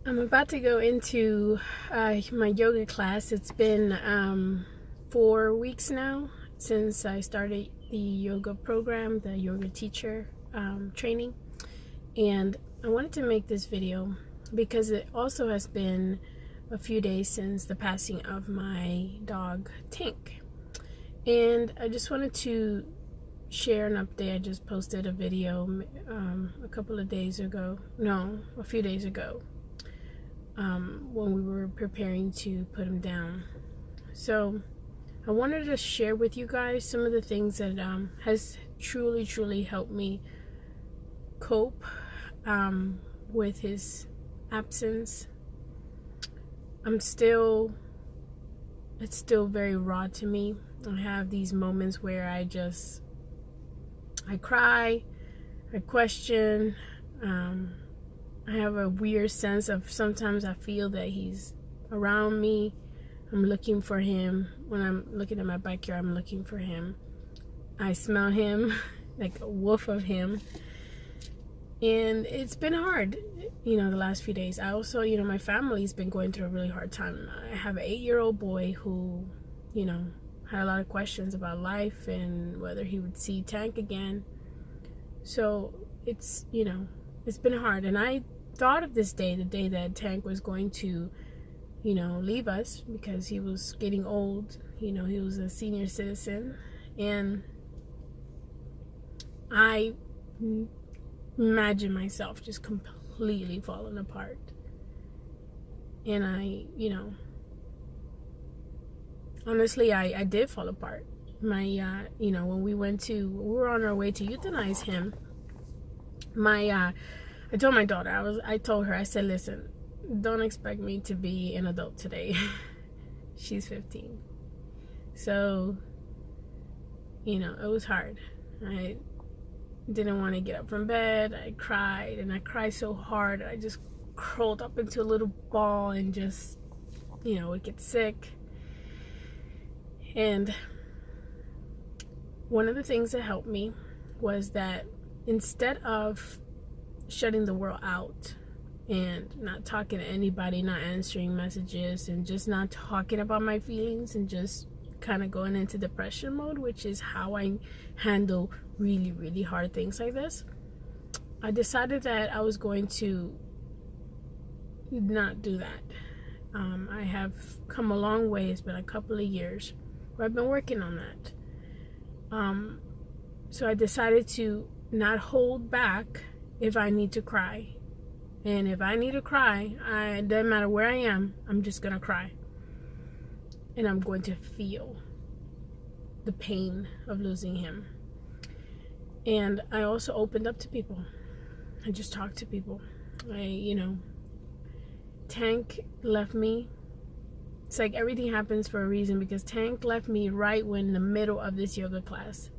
I'm about to go into my yoga class. It's been 4 weeks now since I started the yoga program, the yoga teacher training. And I wanted to make this video because it also has been a few days since the passing of my dog, Tank. And I just wanted to share an update. I just posted a video a few days ago. When we were preparing to put him down. So I wanted to share with you guys some of the things that has truly helped me cope with his absence. It's still very raw to me. I have these moments where I cry, I question, I have a weird sense of sometimes I feel that he's around me. I'm looking for him. When I'm looking at my backyard, I'm looking for him. I smell him, like a whiff of him. And it's been hard, the last few days. I also, my family's been going through a really hard time. I have an 8-year-old boy who, had a lot of questions about life and whether he would see Tank again. So it's, it's been hard. And I thought of this day, the day that Tank was going to, leave us because he was getting old. He was a senior citizen. And I imagine myself just completely falling apart. And honestly, I did fall apart. When we were on our way to euthanize him, I told my daughter, I said, listen, don't expect me to be an adult today. She's 15. So, it was hard. I didn't want to get up from bed. I cried, and I cried so hard. I just curled up into a little ball and just, would get sick. And one of the things that helped me was that instead of shutting the world out and not talking to anybody, not answering messages, and just not talking about my feelings and just kind of going into depression mode, which is how I handle really hard things like this, I decided that I was going to not do that. I have come a long way. It's been a couple of years where I've been working on that. So I decided to not hold back if I need to cry. And if I need to cry, it doesn't matter where I am, I'm just gonna cry. And I'm going to feel the pain of losing him. And I also opened up to people. I just talked to people. Tank left me. It's like everything happens for a reason, because Tank left me right when in the middle of this yoga class.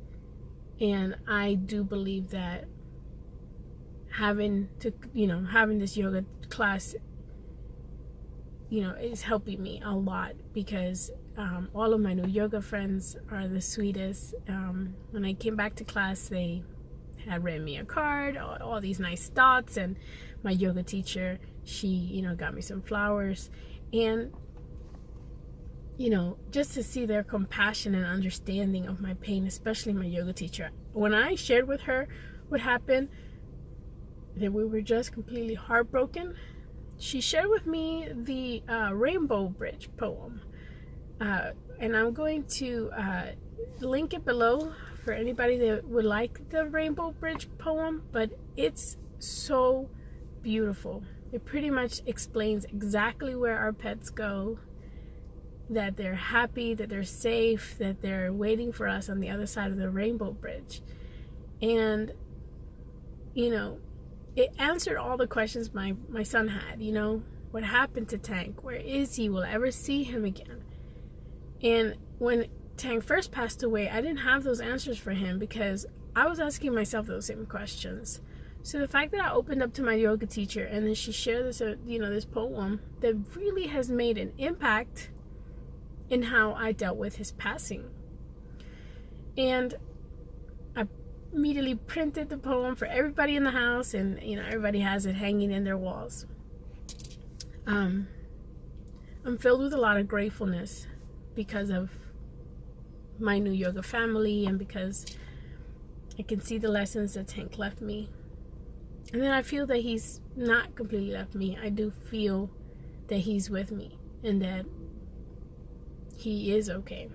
And I do believe that having this yoga class, is helping me a lot, because all of my new yoga friends are the sweetest. When I came back to class, they had written me a card, all these nice thoughts, and my yoga teacher, she, got me some flowers. And just to see their compassion and understanding of my pain, especially my yoga teacher. When I shared with her what happened, that we were just completely heartbroken, she shared with me the Rainbow Bridge poem. And I'm going to link it below for anybody that would like the Rainbow Bridge poem, but it's so beautiful. It pretty much explains exactly where our pets go, that they're happy, that they're safe, that they're waiting for us on the other side of the Rainbow Bridge. And, it answered all the questions my son had. What happened to Tank? Where is he? Will I ever see him again? And when Tank first passed away, I didn't have those answers for him, because I was asking myself those same questions. So the fact that I opened up to my yoga teacher, and then she shared this, this poem that really has made an impact in how I dealt with his passing. And I immediately printed the poem for everybody in the house, and everybody has it hanging in their walls. I'm filled with a lot of gratefulness because of my new yoga family, and because I can see the lessons that Tank left me. And then I feel that he's not completely left me. I do feel that he's with me and that he is okay.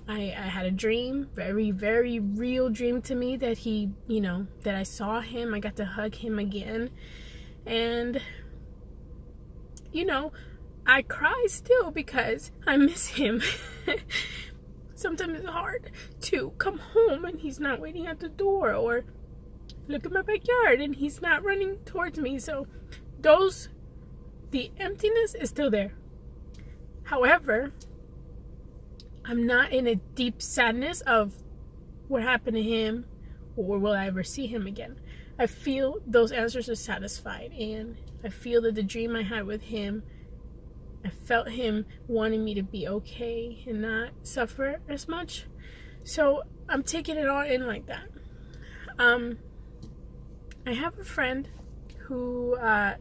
I had a dream, very, very real dream to me, that he, that I saw him. I got to hug him again. And, I cry still because I miss him. Sometimes it's hard to come home and he's not waiting at the door, or look at my backyard and he's not running towards me. So the emptiness is still there. However, I'm not in a deep sadness of what happened to him, or will I ever see him again. I feel those answers are satisfied, and I feel that the dream I had with him, I felt him wanting me to be okay and not suffer as much. So I'm taking it all in like that. I have a friend who, I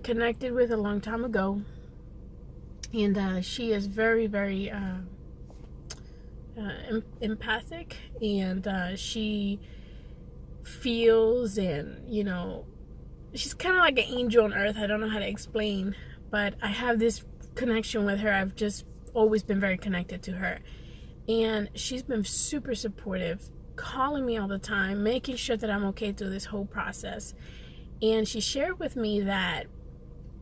connected with a long time ago. And she is very, very empathic. And she feels, and, she's kind of like an angel on earth. I don't know how to explain. But I have this connection with her. I've just always been very connected to her. And she's been super supportive, calling me all the time, making sure that I'm okay through this whole process. And she shared with me that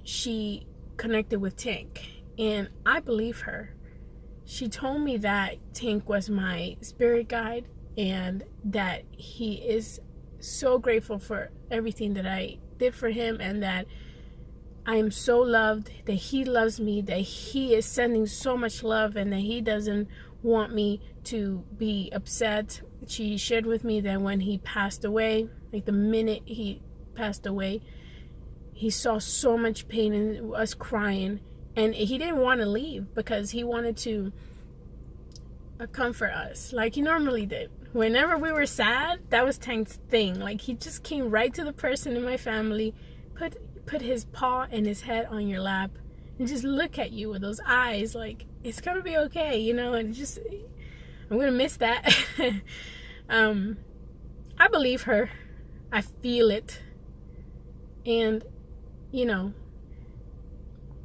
she connected with Tank. And I believe her. She told me that Tank was my spirit guide, and that he is so grateful for everything that I did for him, and that I am so loved, that he loves me, that he is sending so much love, and that he doesn't want me to be upset. She shared with me that when he passed away, like the minute he passed away, he saw so much pain in us crying, and he didn't want to leave because he wanted to comfort us like he normally did. Whenever we were sad, that was Tank's thing. Like, he just came right to the person in my family, put his paw and his head on your lap, and just look at you with those eyes like, it's gonna be okay, and just, I'm gonna miss that. I believe her. I feel it. And,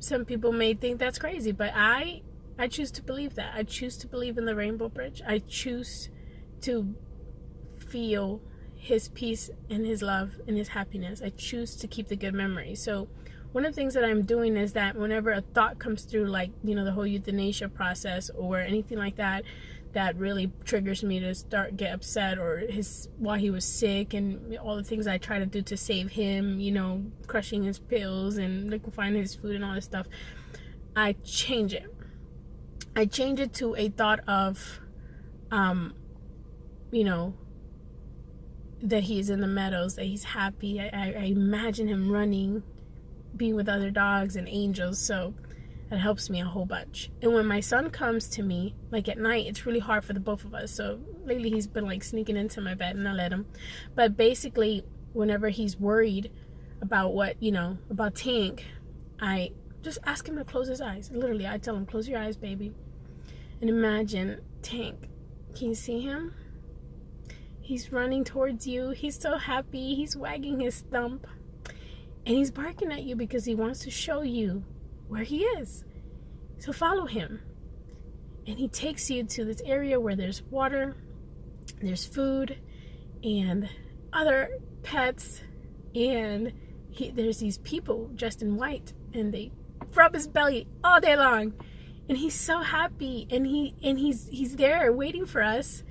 some people may think that's crazy, but I choose to believe that. I choose to believe in the Rainbow Bridge. I choose to feel his peace and his love and his happiness. I choose to keep the good memories. So one of the things that I'm doing is that whenever a thought comes through, like, the whole euthanasia process or anything like that, that really triggers me to get upset, or while he was sick and all the things I try to do to save him, crushing his pills and liquefying his food and all this stuff, I change it. I change it to a thought of, that he's in the meadows, that he's happy. I imagine him running, being with other dogs and angels. So that helps me a whole bunch. And when my son comes to me, like at night, it's really hard for the both of us. So lately he's been like sneaking into my bed, and I let him. But basically, whenever he's worried about about Tank, I just ask him to close his eyes. Literally, I tell him, close your eyes, baby. And imagine Tank. Can you see him? He's running towards you. He's so happy. He's wagging his thumb. And he's barking at you because he wants to show you where he is. So follow him. And he takes you to this area where there's water, there's food, and other pets. And there's these people dressed in white, and they rub his belly all day long. And he's so happy, and he's there waiting for us,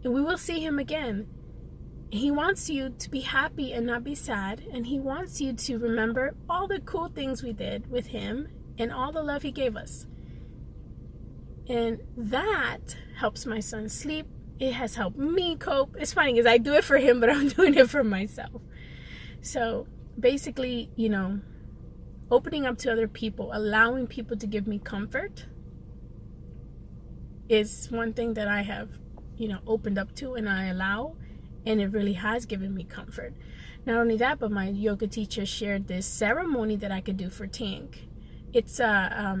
and we will see him again. He wants you to be happy and not be sad, and he wants you to remember all the cool things we did with him and all the love he gave us. And that helps my son sleep. It has helped me cope. It's funny because I do it for him, but I'm doing it for myself. So basically, opening up to other people, allowing people to give me comfort is one thing that I have, opened up to, and I allow, and it really has given me comfort. Not only that, but my yoga teacher shared this ceremony that I could do for Tank. It's a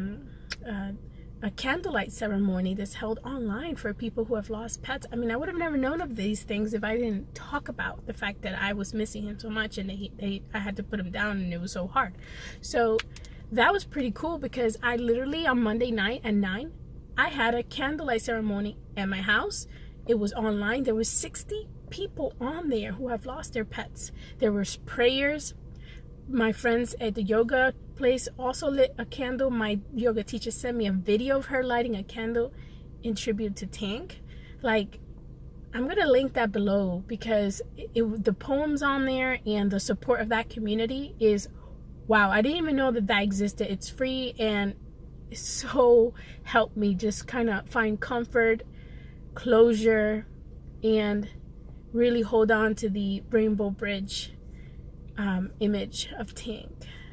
candlelight ceremony that's held online for people who have lost pets. I mean, I would have never known of these things if I didn't talk about the fact that I was missing him so much, and I had to put him down, and it was so hard. So that was pretty cool, because I literally on Monday night at 9, I had a candlelight ceremony at my house. It was online. There was 60 people on there who have lost their pets. There was prayers. My friends at the yoga place also lit a candle. My yoga teacher sent me a video of her lighting a candle in tribute to Tank. Like, I'm gonna link that below, because the poems on there and the support of that community is wow. I didn't even know that existed. It's free, and it so helped me just kind of find comfort, closure, and really hold on to the Rainbow Bridge image of Tank.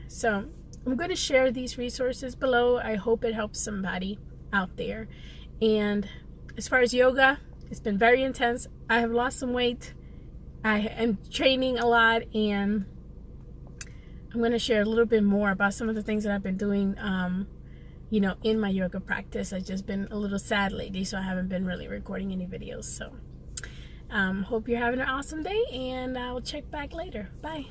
So I'm going to share these resources below. I hope it helps somebody out there. And as far as yoga, it's been very intense. I have lost some weight. I am training a lot, and I'm going to share a little bit more about some of the things that I've been doing you know, in my yoga practice. I've just been a little sad lately, so I haven't been really recording any videos. So hope you're having an awesome day, and I'll check back later. Bye.